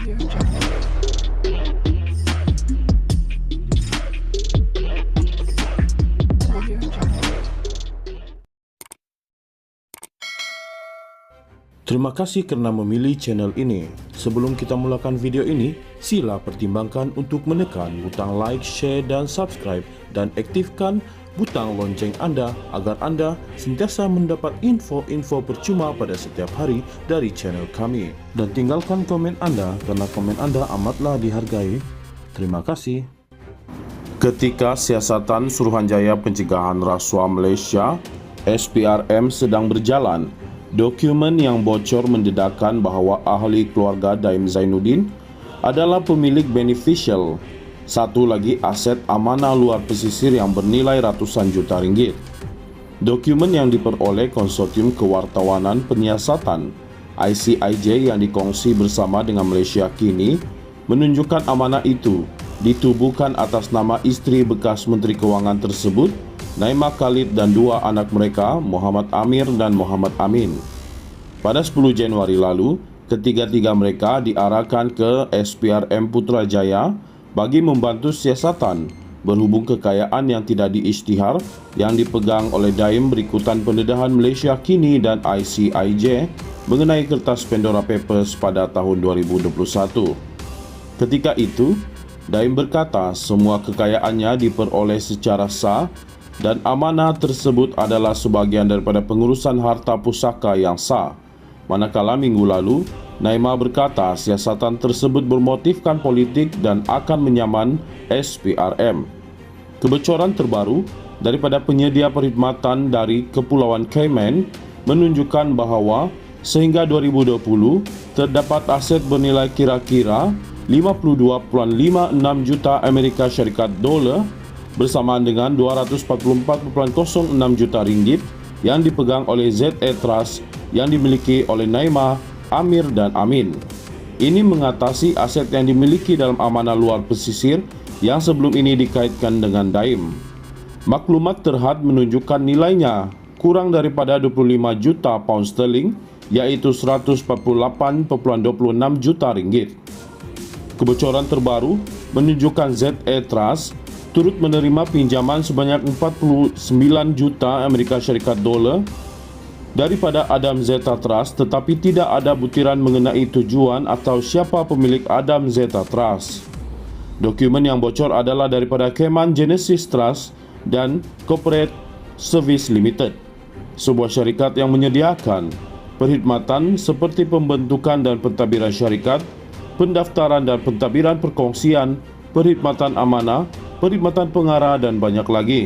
Terima kasih kerana memilih channel ini. Sebelum kita mulakan video ini, sila pertimbangkan untuk menekan butang like, share dan subscribe dan aktifkan butang lonceng anda agar anda sentiasa mendapat info-info percuma pada setiap hari dari channel kami. Dan tinggalkan komen anda kerana komen anda amatlah dihargai. Terima kasih. Ketika siasatan Suruhanjaya Pencegahan Rasuah Malaysia (SPRM) sedang berjalan, dokumen yang bocor mendedahkan bahawa ahli keluarga Daim Zainuddin adalah pemilik beneficial satu lagi aset amanah luar pesisir yang bernilai ratusan juta ringgit. Dokumen yang diperoleh Konsortium Kewartawanan Penyiasatan ICIJ yang dikongsi bersama dengan Malaysia kini menunjukkan amanah itu ditubuhkan atas nama isteri bekas Menteri Kewangan tersebut, Naimah Khalid, dan dua anak mereka, Muhammad Amir dan Muhammad Amin. Pada 10 Januari lalu, ketiga-tiga mereka diarahkan ke SPRM Putrajaya bagi membantu siasatan berhubung kekayaan yang tidak diisytihar yang dipegang oleh Daim berikutan pendedahan Malaysia kini dan ICIJ mengenai kertas Pandora Papers pada tahun 2021. Ketika itu, Daim berkata semua kekayaannya diperoleh secara sah dan amanah tersebut adalah sebahagian daripada pengurusan harta pusaka yang sah. Manakala minggu lalu, Naimah berkata siasatan tersebut bermotifkan politik dan akan menyaman SPRM. Kebocoran terbaru daripada penyedia perkhidmatan dari Kepulauan Cayman menunjukkan bahawa sehingga 2020 terdapat aset bernilai kira-kira 52.56 juta Amerika Syarikat dolar bersamaan dengan 244.06 juta ringgit yang dipegang oleh ZA Trust yang dimiliki oleh Naimah, Amir dan Amin. Ini mengatasi aset yang dimiliki dalam amanah luar pesisir yang sebelum ini dikaitkan dengan Daim. Maklumat terhad menunjukkan nilainya kurang daripada 25 juta pound sterling, iaitu 148.26 juta ringgit. Kebocoran terbaru menunjukkan ZA Trust turut menerima pinjaman sebanyak 49 juta Amerika Syarikat dolar daripada Adam Zeta Trust, tetapi tidak ada butiran mengenai tujuan atau siapa pemilik Adam Zeta Trust. Dokumen yang bocor adalah daripada Cayman Genesis Trust dan Corporate Service Limited, sebuah syarikat yang menyediakan perkhidmatan seperti pembentukan dan pentadbiran syarikat, pendaftaran dan pentadbiran perkongsian, perkhidmatan amanah, perkhidmatan pengarah dan banyak lagi.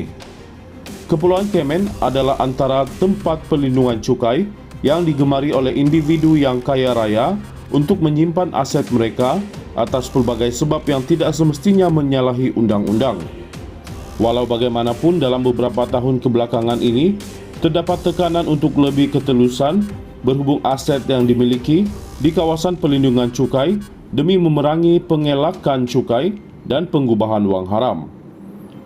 Kepulauan Cayman adalah antara tempat perlindungan cukai yang digemari oleh individu yang kaya raya untuk menyimpan aset mereka atas pelbagai sebab yang tidak semestinya menyalahi undang-undang. Walau bagaimanapun, dalam beberapa tahun kebelakangan ini terdapat tekanan untuk lebih ketelusan berhubung aset yang dimiliki di kawasan perlindungan cukai demi memerangi pengelakan cukai dan pengubahan wang haram.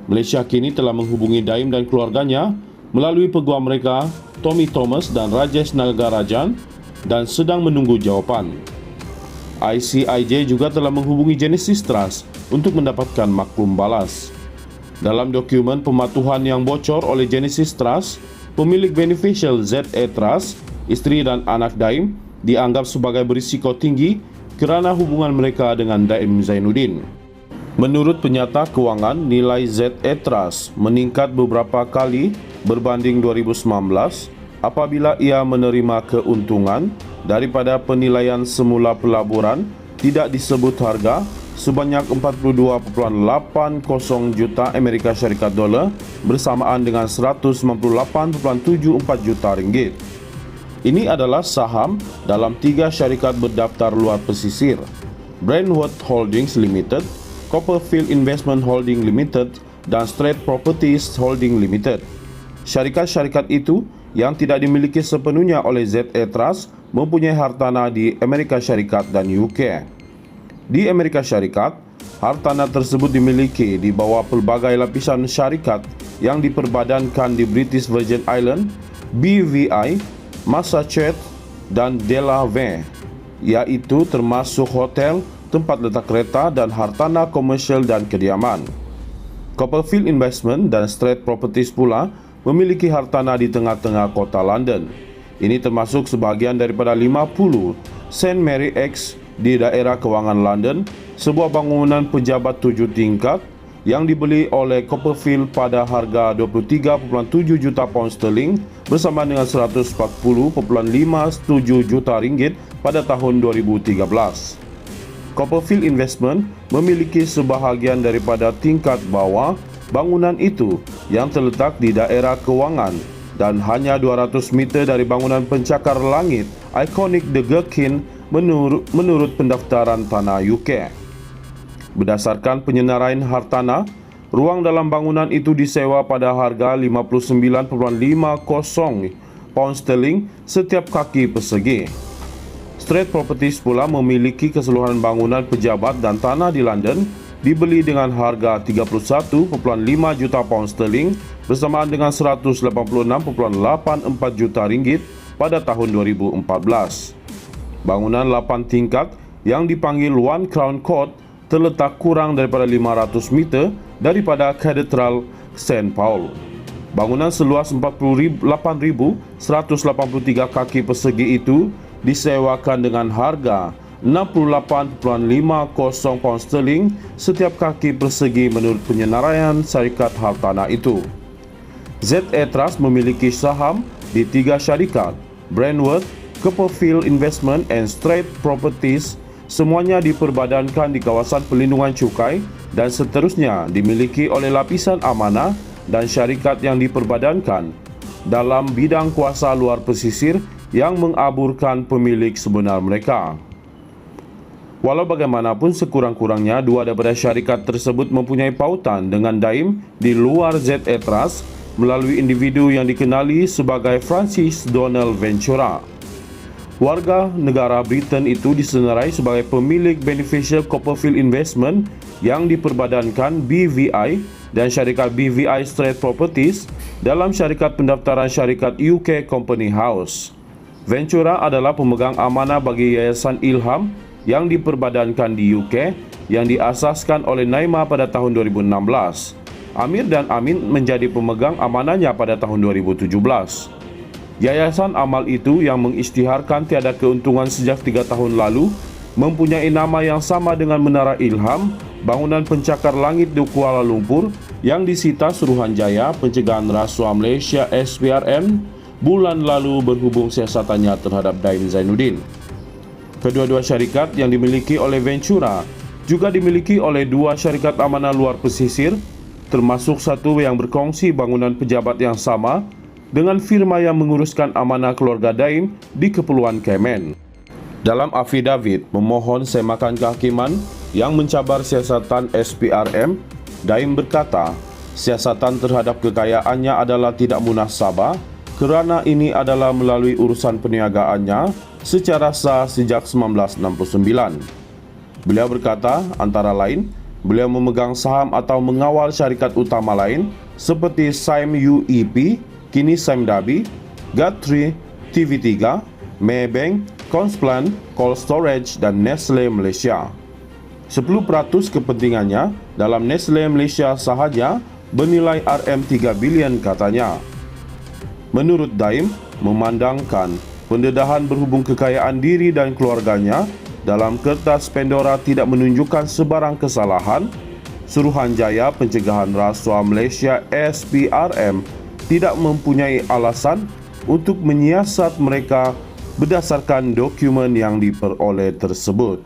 Malaysia kini telah menghubungi Daim dan keluarganya melalui peguam mereka, Tommy Thomas dan Rajesh Nagarajan, dan sedang menunggu jawapan. ICIJ juga telah menghubungi Genesis Trust untuk mendapatkan maklum balas. Dalam dokumen pematuhan yang bocor oleh Genesis Trust, pemilik beneficial ZA Trust, isteri dan anak Daim dianggap sebagai berisiko tinggi kerana hubungan mereka dengan Daim Zainuddin. Menurut penyata kewangan, nilai ZA Trust meningkat beberapa kali berbanding 2019 apabila ia menerima keuntungan daripada penilaian semula pelaburan tidak disebut harga sebanyak 42.80 juta Amerika Syarikat dolar bersamaan dengan 198.74 juta ringgit. Ini adalah saham dalam 3 syarikat berdaftar luar pesisir: Brandworth Holdings Limited, Copperfield Investment Holding Limited dan Strait Properties Holding Limited. Syarikat-syarikat itu yang tidak dimiliki sepenuhnya oleh ZA Trust mempunyai hartanah di Amerika Syarikat dan UK. Di Amerika Syarikat, hartanah tersebut dimiliki di bawah pelbagai lapisan syarikat yang diperbadankan di British Virgin Island, BVI, Massachusetts dan Delaware, iaitu termasuk hotel, tempat letak kereta dan hartanah komersial dan kediaman. Copperfield Investment dan Straits Properties pula memiliki hartanah di tengah-tengah kota London. Ini termasuk sebahagian daripada 50 St. Mary X di daerah kewangan London, sebuah bangunan pejabat 7 tingkat yang dibeli oleh Copperfield pada harga 23.7 juta pound sterling bersama dengan 140.57 juta ringgit pada tahun 2013. Copperfield Investment memiliki sebahagian daripada tingkat bawah bangunan itu yang terletak di daerah kewangan dan hanya 200 meter dari bangunan pencakar langit ikonik The Gherkin menurut pendaftaran tanah UK. Berdasarkan penyenaraian hartanah, ruang dalam bangunan itu disewa pada harga 59.50 pound sterling setiap kaki persegi. Straits Properties pula memiliki keseluruhan bangunan pejabat dan tanah di London dibeli dengan harga 31.5 juta pound sterling bersamaan dengan 186.84 juta ringgit pada tahun 2014. Bangunan 8 tingkat yang dipanggil One Crown Court terletak kurang daripada 500 meter daripada Katedral St. Paul. Bangunan seluas 48.183 kaki persegi itu disewakan dengan harga 68.50 pound sterling setiap kaki persegi menurut penyenaraian syarikat hartanah itu. ZA Trust memiliki saham di 3 syarikat, Brandworth, Copperfield Investment and Straits Properties, semuanya diperbadankan di kawasan pelindungan cukai dan seterusnya dimiliki oleh lapisan amanah dan syarikat yang diperbadankan dalam bidang kuasa luar pesisir yang mengaburkan pemilik sebenar mereka. Walau bagaimanapun, sekurang-kurangnya dua daripada syarikat tersebut mempunyai pautan dengan Daim di luar ZA Trust melalui individu yang dikenali sebagai Francis Donald Ventura. Warga negara Britain itu disenarai sebagai pemilik beneficial Copperfield Investment yang diperbadankan BVI dan syarikat BVI Straits Properties dalam syarikat pendaftaran syarikat UK Company House. Ventura adalah pemegang amanah bagi Yayasan Ilham yang diperbadankan di UK yang diasaskan oleh Naima pada tahun 2016. Amir dan Amin menjadi pemegang amanahnya pada tahun 2017. Yayasan amal itu yang mengisytiharkan tiada keuntungan sejak 3 tahun lalu mempunyai nama yang sama dengan Menara Ilham, bangunan pencakar langit di Kuala Lumpur yang disita Suruhanjaya Pencegahan Rasuah Malaysia SPRM bulan lalu berhubung siasatannya terhadap Daim Zainuddin. Kedua-dua syarikat yang dimiliki oleh Ventura juga dimiliki oleh 2 syarikat amanah luar pesisir, termasuk satu yang berkongsi bangunan pejabat yang sama dengan firma yang menguruskan amanah keluarga Daim di Kepulauan Cayman. Dalam afidavit memohon semakan kehakiman yang mencabar siasatan SPRM, Daim berkata, siasatan terhadap kekayaannya adalah tidak munasabah kerana ini adalah melalui urusan perniagaannya secara sah sejak 1969. Beliau berkata, antara lain, beliau memegang saham atau mengawal syarikat utama lain seperti Sime UEP, kini Sime Dabi, Guthrie, TV3, Maybank, Consplan, Cold Storage dan Nestle Malaysia. 10% kepentingannya dalam Nestle Malaysia sahaja bernilai RM3 bilion katanya. Menurut Daim, memandangkan pendedahan berhubung kekayaan diri dan keluarganya dalam kertas Pandora tidak menunjukkan sebarang kesalahan, Suruhanjaya Pencegahan Rasuah Malaysia SPRM tidak mempunyai alasan untuk menyiasat mereka berdasarkan dokumen yang diperoleh tersebut.